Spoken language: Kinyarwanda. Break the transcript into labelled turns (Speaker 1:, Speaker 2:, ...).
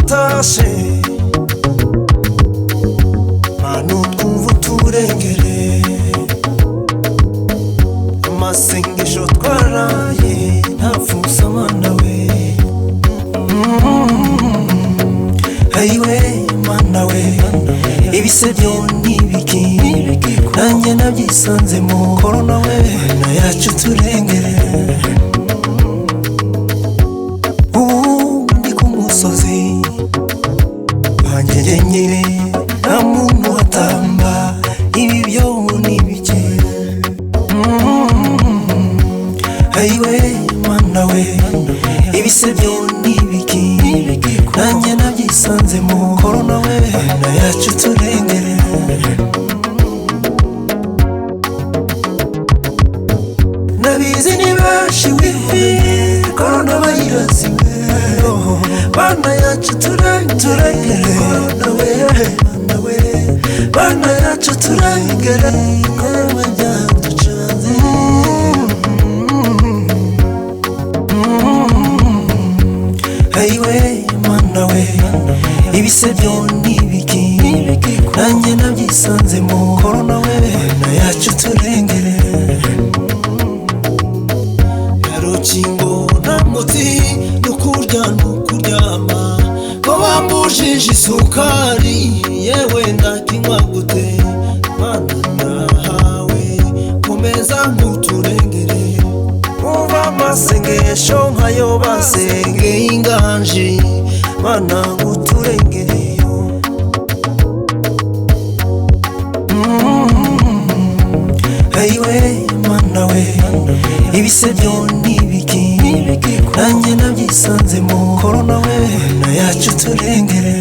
Speaker 1: utashe Mana utwumva uturengere amasengesho twaraye ntapfusa Mana we Ayiwe Mana we ibisebyo nibiki nanjye nabyisanzemo korona we Mana yacu turengere ndi ku musozi wanjye nyine nta muntu watamba ibi byo nibiki Ayiwe Mana we ibisebyo nibiki nanjye nabyisanzemo korona we Mana yacu turengere nabizi ntibashiwe korona virus Mana yacu turengere korona we Mana we Mana yacu turengere korona byaducanze Ayiwe Mana we ibisebyo nibiki nanjye nabyisanzemo korona we Mana yacu turengere yarukingo namuti nukurya nukuryama ko bambujije isukari yewe ndakinywa gute Mana nahawe komeza nguturengere umva amasengesho nkayo basengeye inganji Mana nguturengereyo Ayiwe Mana we ibisebyo nibiki nanjye nabyisanzemo korona we Mana yacu turengere